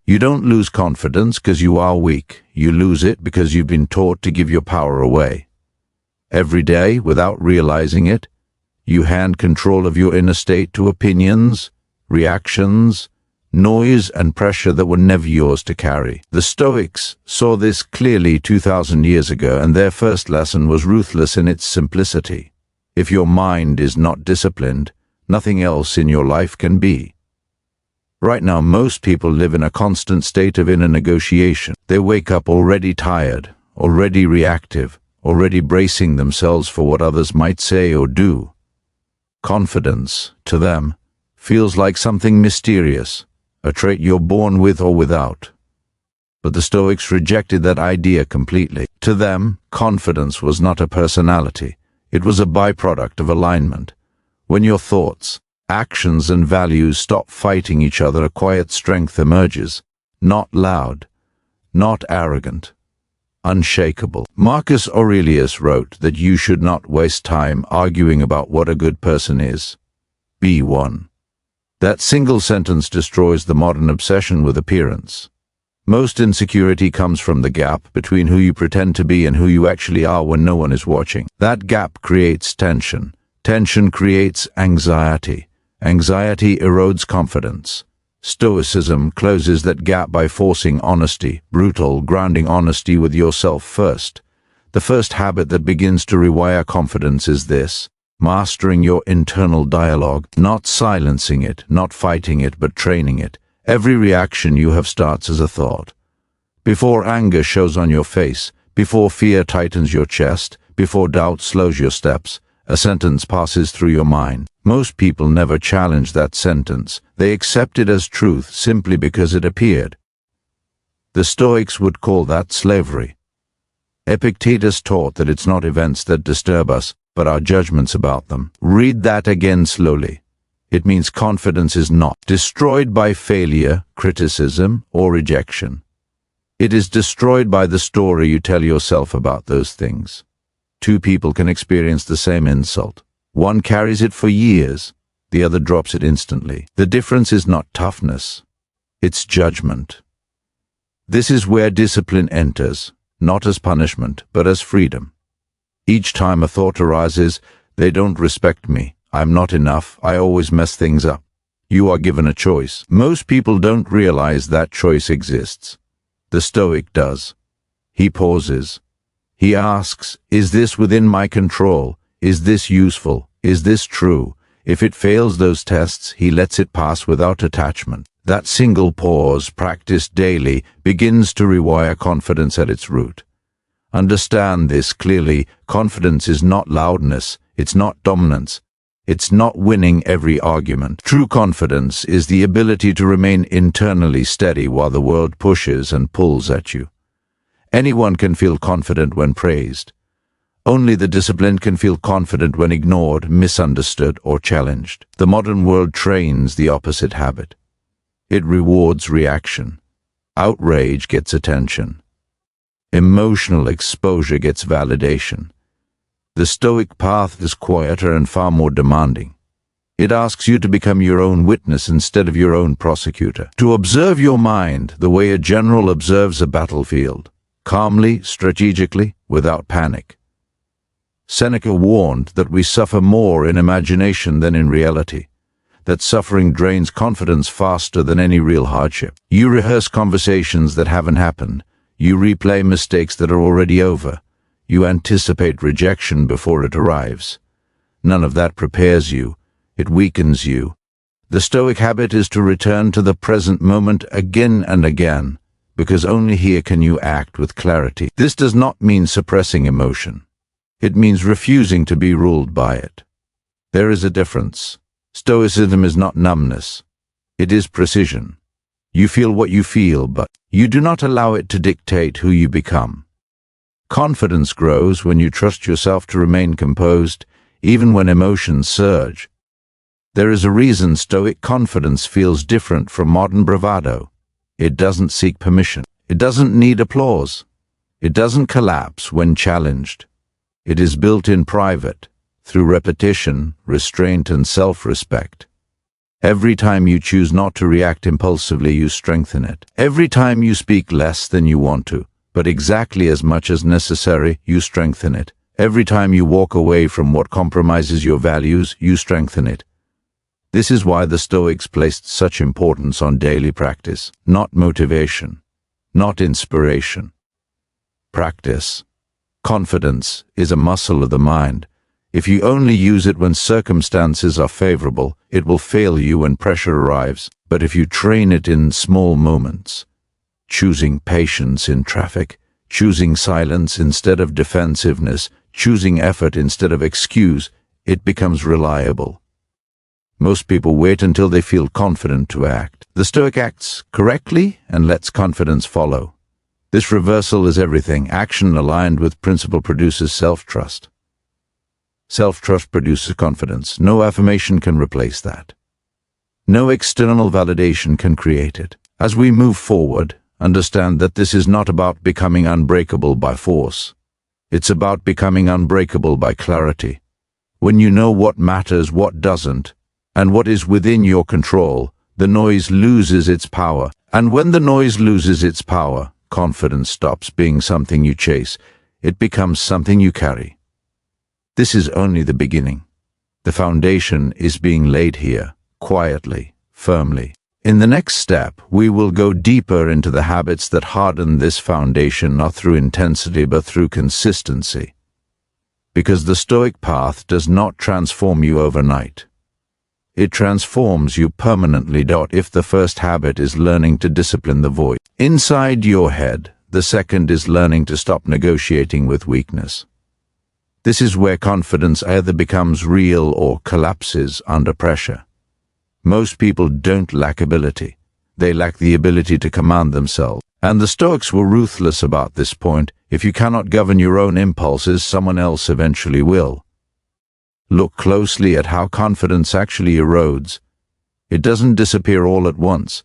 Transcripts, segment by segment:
You don't lose confidence because you are weak. You lose it because you've been taught to give your power away. Every day, without realizing it, you hand control of your inner state to opinions, reactions, noise and pressure that were never yours to carry. The Stoics saw this clearly 2,000 years ago, and their first lesson was ruthless in its simplicity. If your mind is not disciplined, nothing else in your life can be. Right now, most people live in a constant state of inner negotiation. They wake up already tired, already reactive, already bracing themselves for what others might say or do. Confidence, to them, feels like something mysterious, a trait you're born with or without. But the Stoics rejected that idea completely. To them, confidence was not a personality. It was a byproduct of alignment. When your thoughts, actions and values stop fighting each other, a quiet strength emerges, not loud, not arrogant, unshakable. Marcus Aurelius wrote that you should not waste time arguing about what a good person is. Be one. That single sentence destroys the modern obsession with appearance. Most insecurity comes from the gap between who you pretend to be and who you actually are when no one is watching. That gap creates tension. Tension creates anxiety. Anxiety erodes confidence. Stoicism closes that gap by forcing honesty, brutal, grounding honesty with yourself first. The first habit that begins to rewire confidence is this: mastering your internal dialogue, not silencing it, not fighting it, but training it. Every reaction you have starts as a thought. Before anger shows on your face, before fear tightens your chest, before doubt slows your steps, a sentence passes through your mind. Most people never challenge that sentence. They accept it as truth simply because it appeared. The Stoics would call that slavery. Epictetus taught that it's not events that disturb us, but our judgments about them. Read that again slowly. It means confidence is not destroyed by failure, criticism, or rejection. It is destroyed by the story you tell yourself about those things. Two people can experience the same insult. One carries it for years, the other drops it instantly. The difference is not toughness, it's judgment. This is where discipline enters, not as punishment, but as freedom. Each time a thought arises, they don't respect me, I'm not enough, I always mess things up. You are given a choice. Most people don't realize that choice exists. The Stoic does. He pauses. He asks, is this within my control? Is this useful? Is this true? If it fails those tests, he lets it pass without attachment. That single pause, practiced daily, begins to rewire confidence at its root. Understand this clearly. Confidence is not loudness. It's not dominance. It's not winning every argument. True confidence is the ability to remain internally steady while the world pushes and pulls at you. Anyone can feel confident when praised. Only the disciplined can feel confident when ignored, misunderstood, or challenged. The modern world trains the opposite habit. It rewards reaction. Outrage gets attention. Emotional exposure gets validation. The Stoic path is quieter and far more demanding. It asks you to become your own witness instead of your own prosecutor. To observe your mind the way a general observes a battlefield. Calmly, strategically, without panic. Seneca warned that we suffer more in imagination than in reality, that suffering drains confidence faster than any real hardship. You rehearse conversations that haven't happened. You replay mistakes that are already over. You anticipate rejection before it arrives. None of that prepares you. It weakens you. The Stoic habit is to return to the present moment again and again, because only here can you act with clarity. This does not mean suppressing emotion. It means refusing to be ruled by it. There is a difference. Stoicism is not numbness. It is precision. You feel what you feel, but you do not allow it to dictate who you become. Confidence grows when you trust yourself to remain composed, even when emotions surge. There is a reason Stoic confidence feels different from modern bravado. It doesn't seek permission. It doesn't need applause. It doesn't collapse when challenged. It is built in private, through repetition, restraint, and self-respect. Every time you choose not to react impulsively, you strengthen it. Every time you speak less than you want to, but exactly as much as necessary, you strengthen it. Every time you walk away from what compromises your values, you strengthen it. This is why the Stoics placed such importance on daily practice, not motivation, not inspiration. Practice. Confidence is a muscle of the mind. If you only use it when circumstances are favorable, it will fail you when pressure arrives. But if you train it in small moments, choosing patience in traffic, choosing silence instead of defensiveness, choosing effort instead of excuse, it becomes reliable. Most people wait until they feel confident to act. The Stoic acts correctly and lets confidence follow. This reversal is everything. Action aligned with principle produces self-trust. Self-trust produces confidence. No affirmation can replace that. No external validation can create it. As we move forward, understand that this is not about becoming unbreakable by force. It's about becoming unbreakable by clarity. When you know what matters, what doesn't, and what is within your control, the noise loses its power. And when the noise loses its power, confidence stops being something you chase. It becomes something you carry. This is only the beginning. The foundation is being laid here, quietly, firmly. In the next step, we will go deeper into the habits that harden this foundation, not through intensity but through consistency. Because the Stoic path does not transform you overnight. It transforms you permanently. If the first habit is learning to discipline the voice inside your head, the second is learning to stop negotiating with weakness. This is where confidence either becomes real or collapses under pressure. Most people don't lack ability. They lack the ability to command themselves. And the Stoics were ruthless about this point. If you cannot govern your own impulses, someone else eventually will. Look closely at how confidence actually erodes. It doesn't disappear all at once.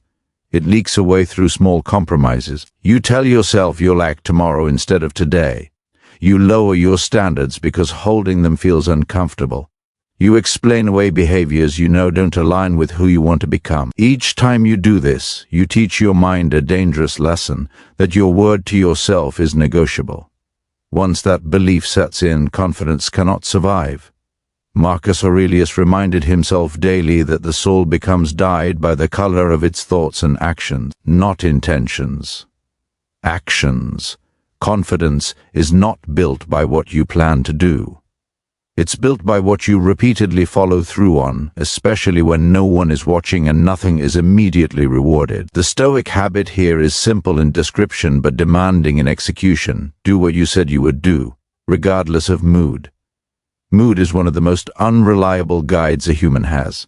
It leaks away through small compromises. You tell yourself you'll act tomorrow instead of today. You lower your standards because holding them feels uncomfortable. You explain away behaviors you know don't align with who you want to become. Each time you do this, you teach your mind a dangerous lesson, that your word to yourself is negotiable. Once that belief sets in, confidence cannot survive. Marcus Aurelius reminded himself daily that the soul becomes dyed by the color of its thoughts and actions, not intentions. Actions. Confidence is not built by what you plan to do. It's built by what you repeatedly follow through on, especially when no one is watching and nothing is immediately rewarded. The Stoic habit here is simple in description but demanding in execution. Do what you said you would do, regardless of mood. Mood is one of the most unreliable guides a human has.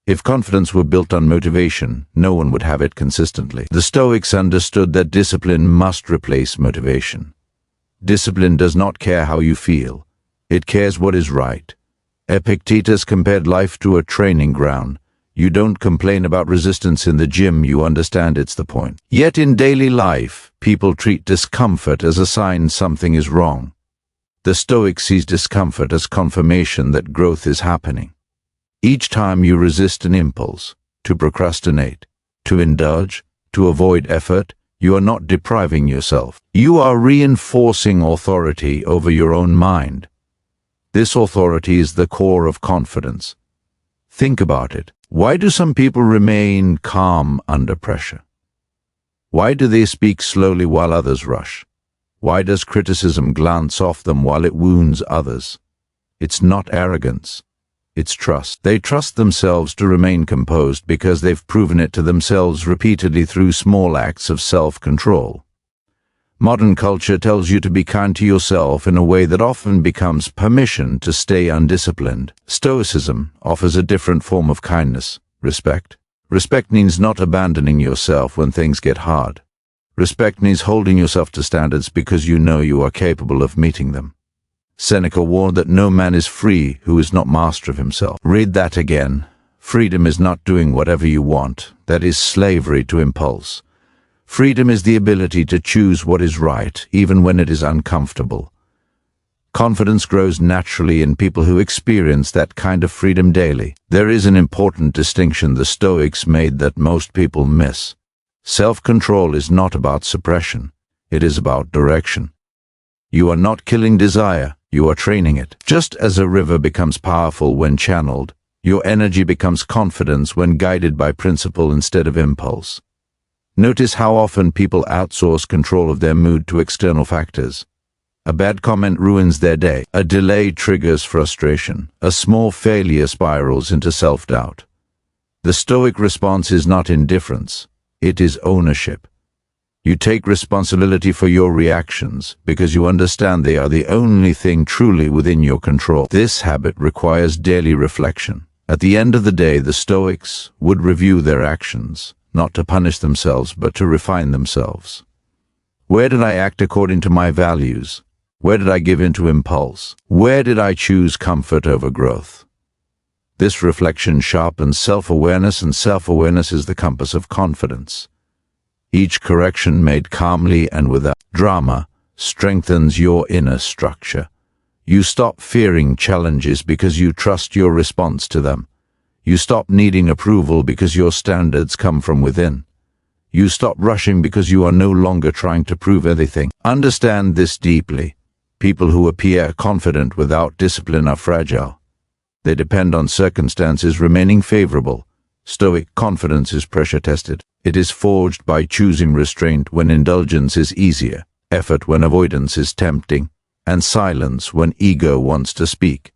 If confidence were built on motivation, no one would have it consistently. The Stoics understood that discipline must replace motivation. Discipline does not care how you feel. It cares what is right. Epictetus compared life to a training ground. You don't complain about resistance in the gym, you understand it's the point. Yet in daily life, people treat discomfort as a sign something is wrong. The Stoic sees discomfort as confirmation that growth is happening. Each time you resist an impulse, to procrastinate, to indulge, to avoid effort, you are not depriving yourself. You are reinforcing authority over your own mind. This authority is the core of confidence. Think about it. Why do some people remain calm under pressure? Why do they speak slowly while others rush? Why does criticism glance off them while it wounds others? It's not arrogance. It's trust. They trust themselves to remain composed because they've proven it to themselves repeatedly through small acts of self-control. Modern culture tells you to be kind to yourself in a way that often becomes permission to stay undisciplined. Stoicism offers a different form of kindness, respect. Respect means not abandoning yourself when things get hard. Respect means holding yourself to standards because you know you are capable of meeting them. Seneca warned that no man is free who is not master of himself. Read that again. Freedom is not doing whatever you want. That is slavery to impulse. Freedom is the ability to choose what is right, even when it is uncomfortable. Confidence grows naturally in people who experience that kind of freedom daily. There is an important distinction the Stoics made that most people miss. Self-control is not about suppression. It is about direction. You are not killing desire, you are training it. Just as a river becomes powerful when channeled, your energy becomes confidence when guided by principle instead of impulse. Notice how often people outsource control of their mood to external factors. A bad comment ruins their day. A delay triggers frustration. A small failure spirals into self-doubt. The Stoic response is not indifference. It is ownership. You take responsibility for your reactions because you understand they are the only thing truly within your control. This habit requires daily reflection. At the end of the day, the Stoics would review their actions, not to punish themselves, but to refine themselves. Where did I act according to my values? Where did I give in to impulse? Where did I choose comfort over growth? This reflection sharpens self-awareness, and self-awareness is the compass of confidence. Each correction made calmly and without drama strengthens your inner structure. You stop fearing challenges because you trust your response to them. You stop needing approval because your standards come from within. You stop rushing because you are no longer trying to prove anything. Understand this deeply. People who appear confident without discipline are fragile. They depend on circumstances remaining favorable. Stoic confidence is pressure-tested. It is forged by choosing restraint when indulgence is easier, effort when avoidance is tempting, and silence when ego wants to speak.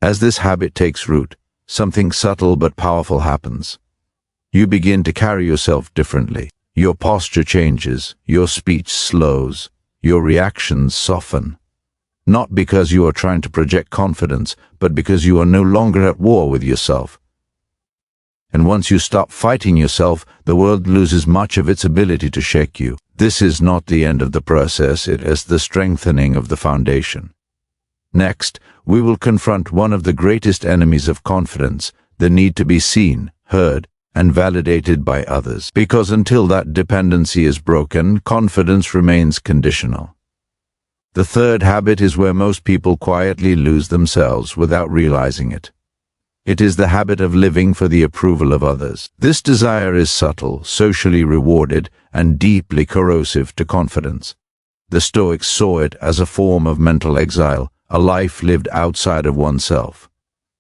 As this habit takes root, something subtle but powerful happens. You begin to carry yourself differently. Your posture changes, your speech slows, your reactions soften. Not because you are trying to project confidence, but because you are no longer at war with yourself. And once you stop fighting yourself, the world loses much of its ability to shake you. This is not the end of the process, it is the strengthening of the foundation. Next, we will confront one of the greatest enemies of confidence, the need to be seen, heard, and validated by others. Because until that dependency is broken, confidence remains conditional. The third habit is where most people quietly lose themselves without realizing it. It is the habit of living for the approval of others. This desire is subtle, socially rewarded, and deeply corrosive to confidence. The Stoics saw it as a form of mental exile, a life lived outside of oneself.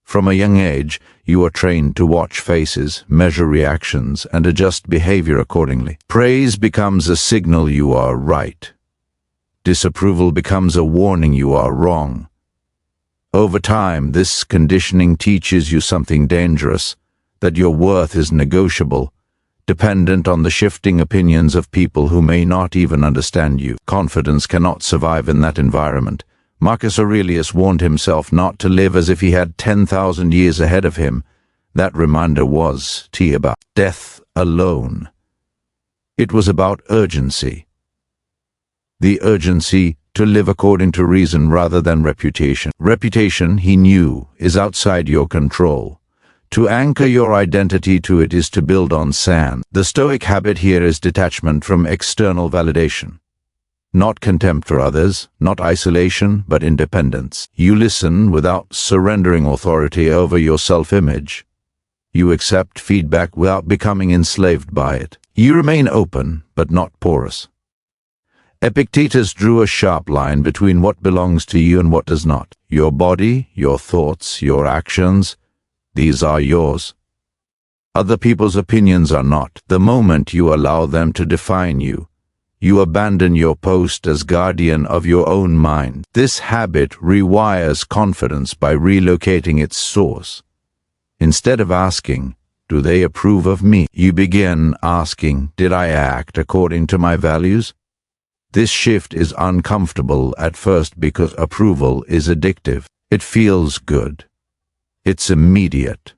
From a young age, you are trained to watch faces, measure reactions, and adjust behavior accordingly. Praise becomes a signal you are right. Disapproval becomes a warning you are wrong. Over time, this conditioning teaches you something dangerous, that your worth is negotiable, dependent on the shifting opinions of people who may not even understand you. Confidence cannot survive in that environment. Marcus Aurelius warned himself not to live as if he had 10,000 years ahead of him. That reminder was about death alone. It was about urgency. The urgency to live according to reason rather than reputation. Reputation, he knew, is outside your control. To anchor your identity to it is to build on sand. The Stoic habit here is detachment from external validation. Not contempt for others, not isolation, but independence. You listen without surrendering authority over your self-image. You accept feedback without becoming enslaved by it. You remain open, but not porous. Epictetus drew a sharp line between what belongs to you and what does not. Your body, your thoughts, your actions, these are yours. Other people's opinions are not. The moment you allow them to define you, you abandon your post as guardian of your own mind. This habit rewires confidence by relocating its source. Instead of asking, "Do they approve of me?" you begin asking, "Did I act according to my values?" This shift is uncomfortable at first because approval is addictive. It feels good. It's immediate.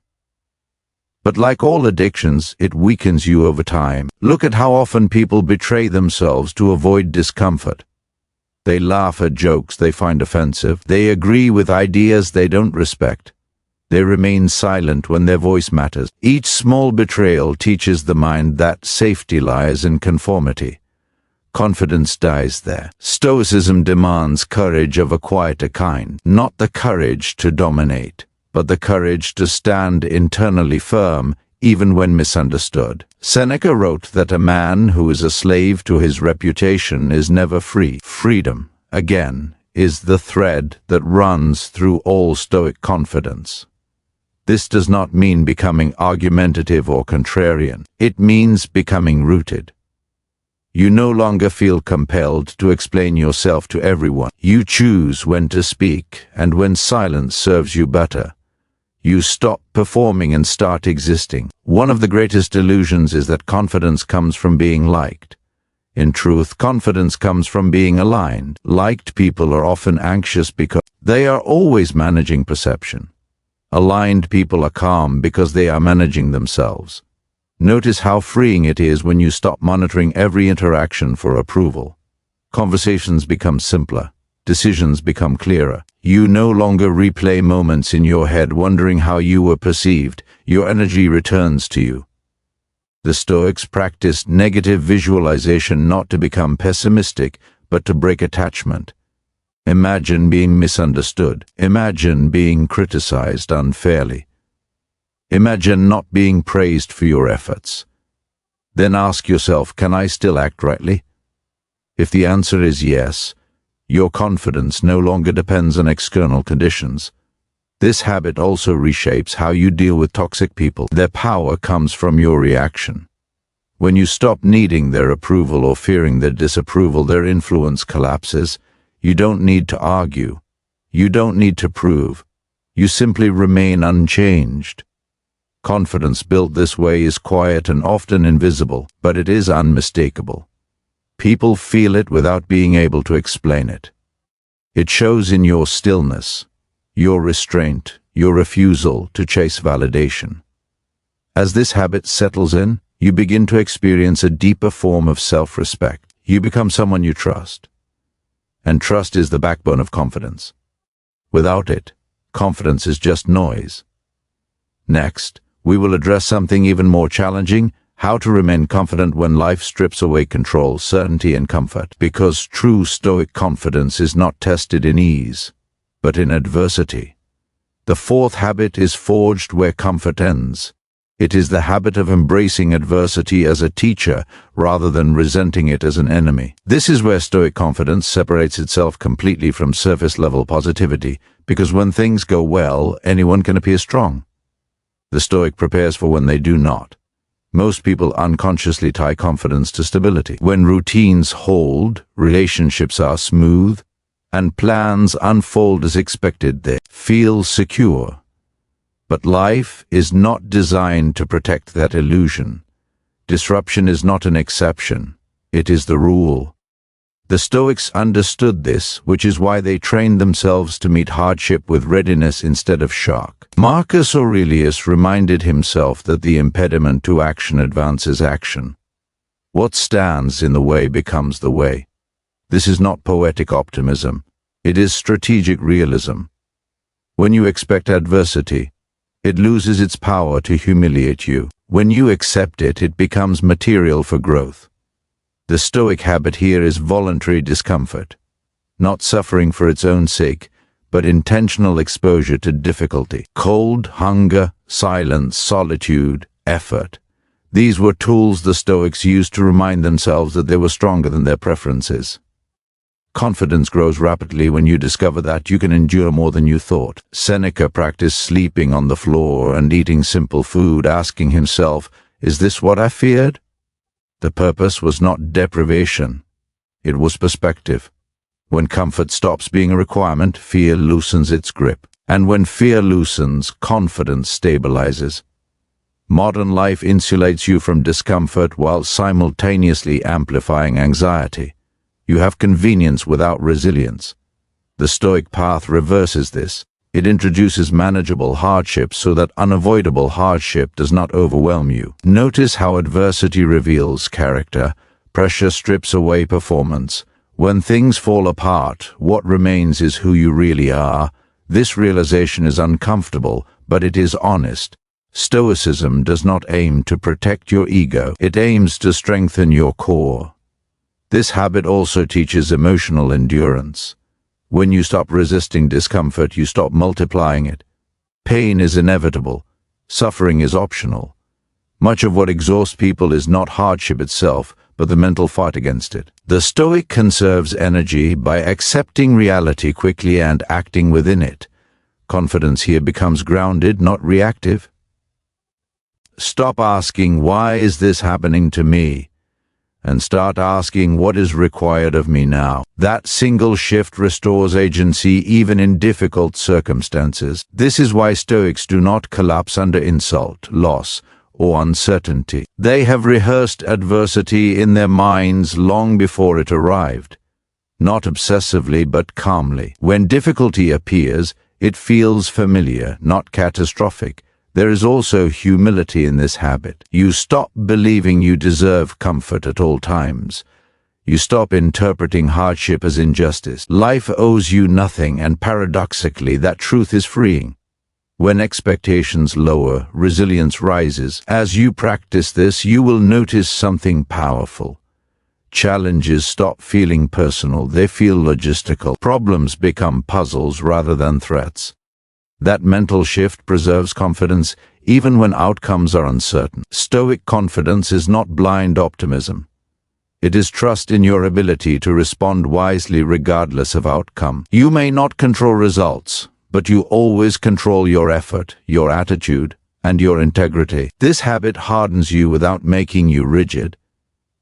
But like all addictions, it weakens you over time. Look at how often people betray themselves to avoid discomfort. They laugh at jokes they find offensive. They agree with ideas they don't respect. They remain silent when their voice matters. Each small betrayal teaches the mind that safety lies in conformity. Confidence dies there. Stoicism demands courage of a quieter kind, not the courage to dominate, but the courage to stand internally firm even when misunderstood. Seneca wrote that a man who is a slave to his reputation is never free. Freedom, again, is the thread that runs through all Stoic confidence. This does not mean becoming argumentative or contrarian. It means becoming rooted. You no longer feel compelled to explain yourself to everyone. You choose when to speak, and when silence serves you better. You stop performing and start existing. One of the greatest illusions is that confidence comes from being liked. In truth, confidence comes from being aligned. Liked people are often anxious because they are always managing perception. Aligned people are calm because they are managing themselves. Notice how freeing it is when you stop monitoring every interaction for approval. Conversations become simpler. Decisions become clearer. You no longer replay moments in your head wondering how you were perceived. Your energy returns to you. The Stoics practiced negative visualization not to become pessimistic, but to break attachment. Imagine being misunderstood. Imagine being criticized unfairly. Imagine not being praised for your efforts. Then ask yourself, can I still act rightly? If the answer is yes, your confidence no longer depends on external conditions. This habit also reshapes how you deal with toxic people. Their power comes from your reaction. When you stop needing their approval or fearing their disapproval, their influence collapses. You don't need to argue. You don't need to prove. You simply remain unchanged. Confidence built this way is quiet and often invisible, but it is unmistakable. People feel it without being able to explain it. It shows in your stillness, your restraint, your refusal to chase validation. As this habit settles in, you begin to experience a deeper form of self-respect. You become someone you trust. And trust is the backbone of confidence. Without it, confidence is just noise. Next, we will address something even more challenging: how to remain confident when life strips away control, certainty, and comfort. Because true Stoic confidence is not tested in ease, but in adversity. The fourth habit is forged where comfort ends. It is the habit of embracing adversity as a teacher rather than resenting it as an enemy. This is where Stoic confidence separates itself completely from surface-level positivity, because when things go well, anyone can appear strong. The Stoic prepares for when they do not. Most people unconsciously tie confidence to stability. When routines hold, relationships are smooth, and plans unfold as expected, they feel secure. But life is not designed to protect that illusion. Disruption is not an exception, it is the rule. The Stoics understood this, which is why they trained themselves to meet hardship with readiness instead of shock. Marcus Aurelius reminded himself that the impediment to action advances action. What stands in the way becomes the way. This is not poetic optimism, it is strategic realism. When you expect adversity, it loses its power to humiliate you. When you accept it, it becomes material for growth. The Stoic habit here is voluntary discomfort, not suffering for its own sake, but intentional exposure to difficulty. Cold, hunger, silence, solitude, effort. These were tools the Stoics used to remind themselves that they were stronger than their preferences. Confidence grows rapidly when you discover that you can endure more than you thought. Seneca practiced sleeping on the floor and eating simple food, asking himself, "Is this what I feared?" The purpose was not deprivation, it was perspective. When comfort stops being a requirement, fear loosens its grip. And when fear loosens, confidence stabilizes. Modern life insulates you from discomfort while simultaneously amplifying anxiety. You have convenience without resilience. The Stoic path reverses this. It introduces manageable hardship so that unavoidable hardship does not overwhelm you. Notice how adversity reveals character. Pressure strips away performance. When things fall apart, what remains is who you really are. This realization is uncomfortable, but it is honest. Stoicism does not aim to protect your ego. It aims to strengthen your core. This habit also teaches emotional endurance. When you stop resisting discomfort, you stop multiplying it. Pain is inevitable. Suffering is optional. Much of what exhausts people is not hardship itself, but the mental fight against it. The Stoic conserves energy by accepting reality quickly and acting within it. Confidence here becomes grounded, not reactive. Stop asking, "Why is this happening to me?" and start asking, "What is required of me now?" That single shift restores agency even in difficult circumstances. This is why Stoics do not collapse under insult, loss, or uncertainty. They have rehearsed adversity in their minds long before it arrived. Not obsessively, but calmly. When difficulty appears, it feels familiar, not catastrophic. There is also humility in this habit. You stop believing you deserve comfort at all times. You stop interpreting hardship as injustice. Life owes you nothing, and paradoxically, that truth is freeing. When expectations lower, resilience rises. As you practice this, you will notice something powerful. Challenges stop feeling personal, they feel logistical. Problems become puzzles rather than threats. That mental shift preserves confidence even when outcomes are uncertain. Stoic confidence is not blind optimism. It is trust in your ability to respond wisely regardless of outcome. You may not control results, but you always control your effort, your attitude, and your integrity. This habit hardens you without making you rigid.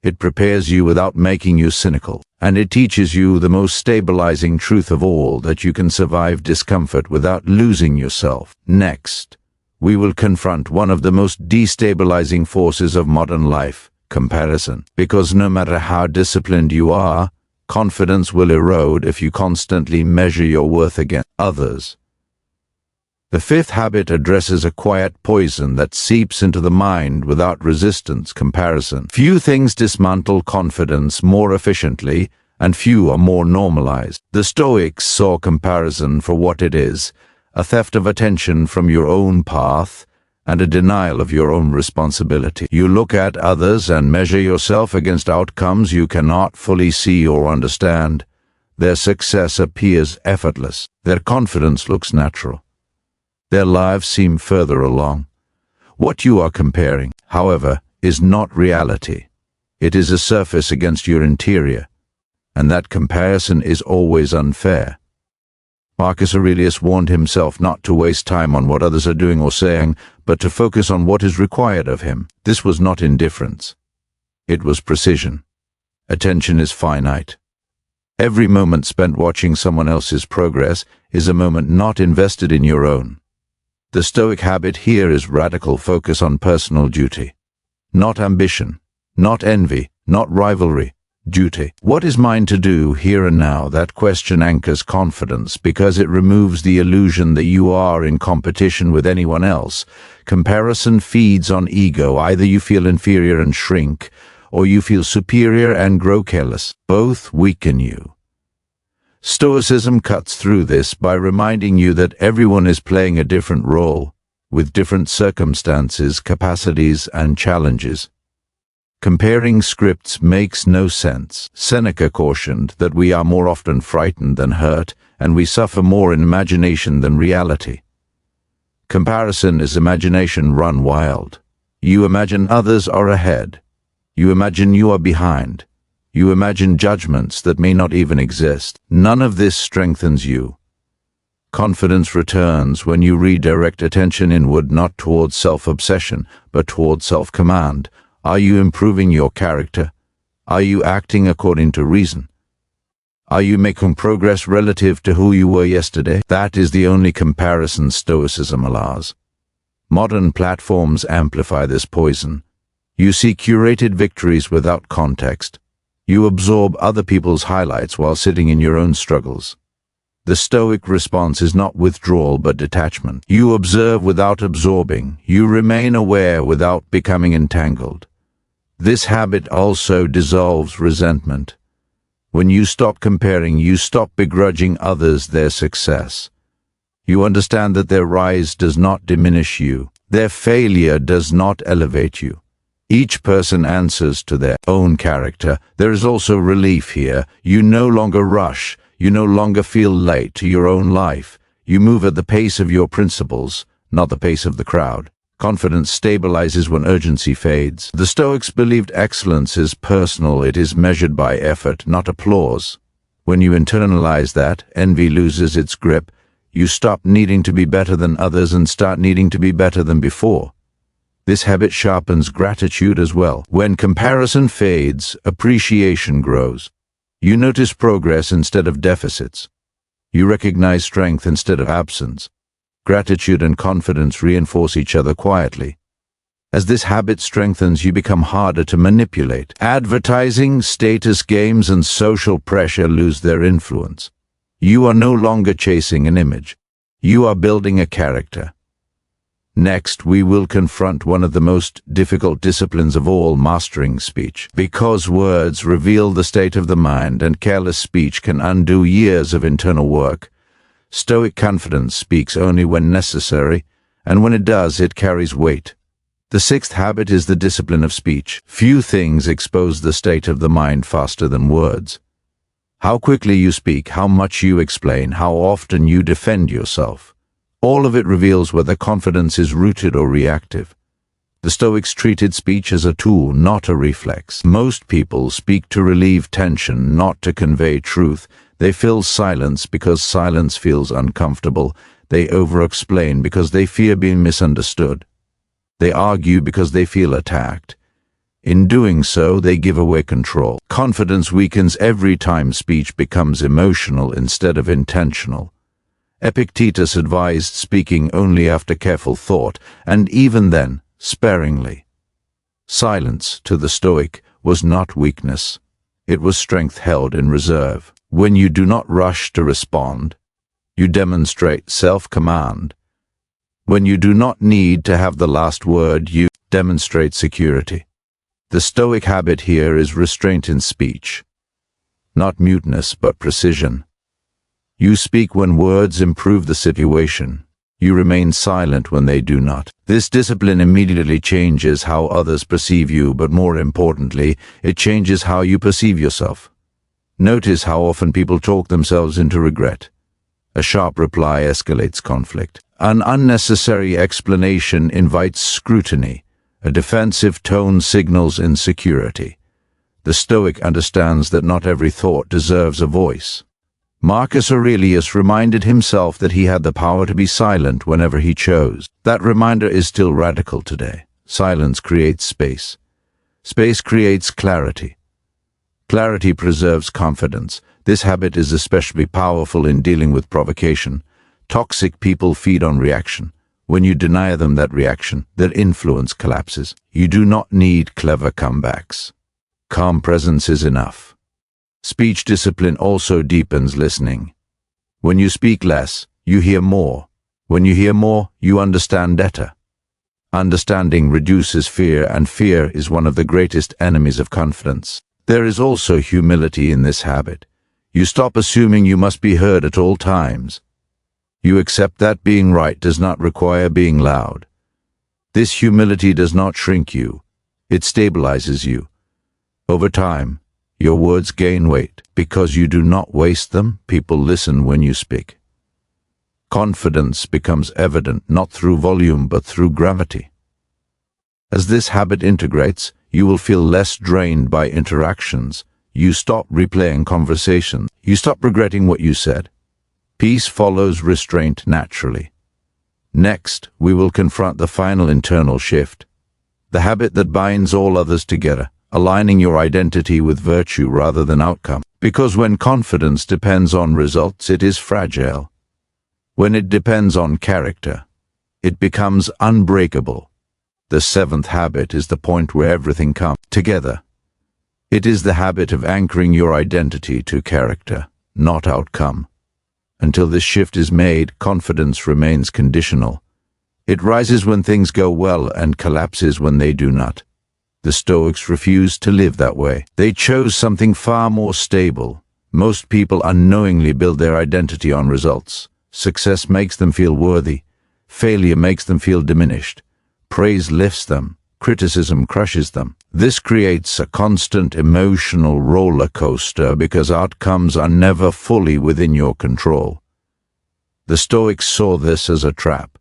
It prepares you without making you cynical. And it teaches you the most stabilizing truth of all, that you can survive discomfort without losing yourself. Next, we will confront one of the most destabilizing forces of modern life, comparison. Because no matter how disciplined you are, confidence will erode if you constantly measure your worth against others. The fifth habit addresses a quiet poison that seeps into the mind without resistance: comparison. Few things dismantle confidence more efficiently, and few are more normalized. The Stoics saw comparison for what it is: a theft of attention from your own path and a denial of your own responsibility. You look at others and measure yourself against outcomes you cannot fully see or understand. Their success appears effortless. Their confidence looks natural. Their lives seem further along. What you are comparing, however, is not reality. It is a surface against your interior, and that comparison is always unfair. Marcus Aurelius warned himself not to waste time on what others are doing or saying, but to focus on what is required of him. This was not indifference. It was precision. Attention is finite. Every moment spent watching someone else's progress is a moment not invested in your own. The Stoic habit here is radical focus on personal duty. Not ambition, not envy, not rivalry, duty. What is mine to do here and now? That question anchors confidence because it removes the illusion that you are in competition with anyone else. Comparison feeds on ego. Either you feel inferior and shrink, or you feel superior and grow careless. Both weaken you. Stoicism cuts through this by reminding you that everyone is playing a different role, with different circumstances, capacities, and challenges. Comparing scripts makes no sense. Seneca cautioned that we are more often frightened than hurt, and we suffer more in imagination than reality. Comparison is imagination run wild. You imagine others are ahead. You imagine you are behind. You imagine judgments that may not even exist. None of this strengthens you. Confidence returns when you redirect attention inward, not towards self-obsession, but towards self-command. Are you improving your character? Are you acting according to reason? Are you making progress relative to who you were yesterday? That is the only comparison Stoicism allows. Modern platforms amplify this poison. You see curated victories without context. You absorb other people's highlights while sitting in your own struggles. The Stoic response is not withdrawal but detachment. You observe without absorbing. You remain aware without becoming entangled. This habit also dissolves resentment. When you stop comparing, you stop begrudging others their success. You understand that their rise does not diminish you. Their failure does not elevate you. Each person answers to their own character. There is also relief here. You no longer rush. You no longer feel late to your own life. You move at the pace of your principles, not the pace of the crowd. Confidence stabilizes when urgency fades. The Stoics believed excellence is personal. It is measured by effort, not applause. When you internalize that, envy loses its grip. You stop needing to be better than others and start needing to be better than before. This habit sharpens gratitude as well. When comparison fades, appreciation grows. You notice progress instead of deficits. You recognize strength instead of absence. Gratitude and confidence reinforce each other quietly. As this habit strengthens, you become harder to manipulate. Advertising, status games, and social pressure lose their influence. You are no longer chasing an image. You are building a character. Next, we will confront one of the most difficult disciplines of all, mastering speech. Because words reveal the state of the mind and careless speech can undo years of internal work, Stoic confidence speaks only when necessary, and when it does, it carries weight. The sixth habit is the discipline of speech. Few things expose the state of the mind faster than words. How quickly you speak, how much you explain, how often you defend yourself. All of it reveals whether confidence is rooted or reactive. The Stoics treated speech as a tool, not a reflex. Most people speak to relieve tension, not to convey truth. They fill silence because silence feels uncomfortable. They over-explain because they fear being misunderstood. They argue because they feel attacked. In doing so, they give away control. Confidence weakens every time speech becomes emotional instead of intentional. Epictetus advised speaking only after careful thought, and even then, sparingly. Silence, to the Stoic, was not weakness. It was strength held in reserve. When you do not rush to respond, you demonstrate self-command. When you do not need to have the last word, you demonstrate security. The Stoic habit here is restraint in speech. Not muteness, but precision. You speak when words improve the situation. You remain silent when they do not. This discipline immediately changes how others perceive you, but more importantly, it changes how you perceive yourself. Notice how often people talk themselves into regret. A sharp reply escalates conflict. An unnecessary explanation invites scrutiny. A defensive tone signals insecurity. The Stoic understands that not every thought deserves a voice. Marcus Aurelius reminded himself that he had the power to be silent whenever he chose. That reminder is still radical today. Silence creates space. Space creates clarity. Clarity preserves confidence. This habit is especially powerful in dealing with provocation. Toxic people feed on reaction. When you deny them that reaction, their influence collapses. You do not need clever comebacks. Calm presence is enough. Speech discipline also deepens listening. When you speak less, you hear more. When you hear more, you understand better. Understanding reduces fear, and fear is one of the greatest enemies of confidence. There is also humility in this habit. You stop assuming you must be heard at all times. You accept that being right does not require being loud. This humility does not shrink you. It stabilizes you. Over time, your words gain weight. Because you do not waste them, people listen when you speak. Confidence becomes evident not through volume but through gravity. As this habit integrates, you will feel less drained by interactions. You stop replaying conversations. You stop regretting what you said. Peace follows restraint naturally. Next, we will confront the final internal shift, the habit that binds all others together, aligning your identity with virtue rather than outcome. Because when confidence depends on results, it is fragile. When it depends on character, it becomes unbreakable. The seventh habit is the point where everything comes together. It is the habit of anchoring your identity to character, not outcome. Until this shift is made, confidence remains conditional. It rises when things go well and collapses when they do not. The Stoics refused to live that way. They chose something far more stable. Most people unknowingly build their identity on results. Success makes them feel worthy. Failure makes them feel diminished. Praise lifts them. criticism crushes them. This creates a constant emotional roller coaster because outcomes are never fully within your control. The Stoics saw this as a trap.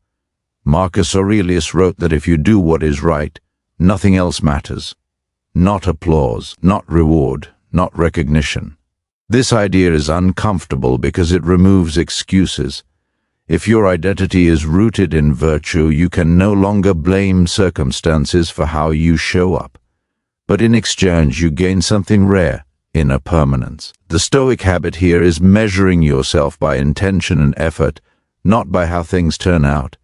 Marcus Aurelius wrote that if you do what is right, nothing else matters. Not applause, not reward, not recognition. This idea is uncomfortable because it removes excuses. If your identity is rooted in virtue, you can no longer blame circumstances for how you show up. But in exchange, you gain something rare, inner permanence. The Stoic habit here is measuring yourself by intention and effort, not by how things turn out.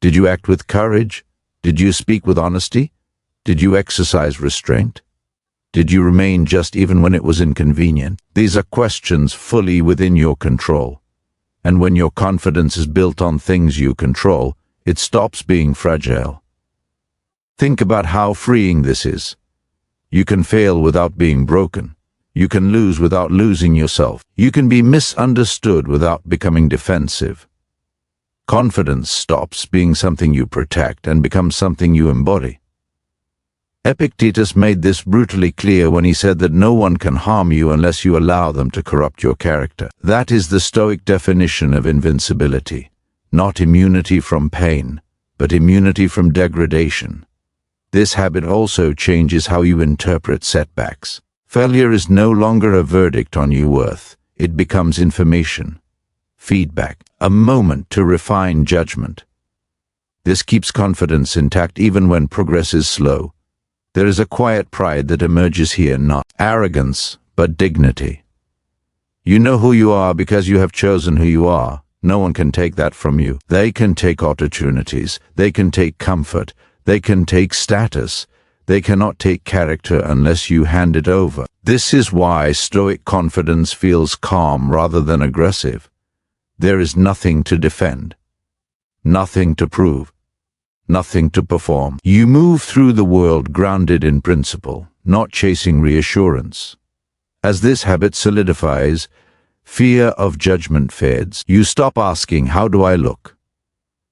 Did you act with courage? Did you speak with honesty? Did you exercise restraint? Did you remain just even when it was inconvenient? These are questions fully within your control. And when your confidence is built on things you control, it stops being fragile. Think about how freeing this is. You can fail without being broken. You can lose without losing yourself. You can be misunderstood without becoming defensive. Confidence stops being something you protect and becomes something you embody. Epictetus made this brutally clear when he said that no one can harm you unless you allow them to corrupt your character. That is the Stoic definition of invincibility, not immunity from pain, but immunity from degradation. This habit also changes how you interpret setbacks. Failure is no longer a verdict on your worth. It becomes information, feedback, a moment to refine judgment. This keeps confidence intact even when progress is slow. There is a quiet pride that emerges here, not arrogance, but dignity. You know who you are because you have chosen who you are. No one can take that from you. They can take opportunities. They can take comfort. They can take status. They cannot take character unless you hand it over. This is why Stoic confidence feels calm rather than aggressive. There is nothing to defend, nothing to prove, nothing to perform. You move through the world grounded in principle, not chasing reassurance. As this habit solidifies, fear of judgment fades. You stop asking, "How do I look?"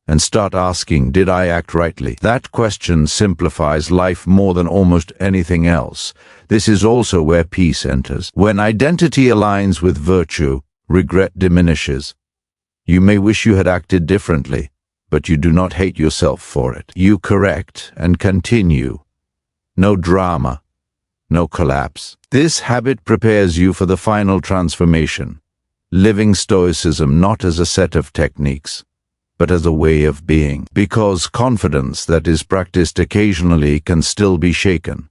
and start asking, "Did I act rightly?" That question simplifies life more than almost anything else. This is also where peace enters. When identity aligns with virtue, regret diminishes. You may wish you had acted differently, but you do not hate yourself for it. You correct and continue. No drama, no collapse. This habit prepares you for the final transformation, living Stoicism not as a set of techniques, but as a way of being. Because confidence that is practiced occasionally can still be shaken.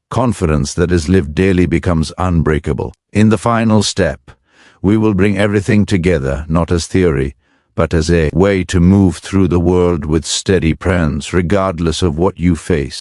Confidence that is lived daily becomes unbreakable. In the final step, we will bring everything together, not as theory, but as a way to move through the world with steady presence, regardless of what you face.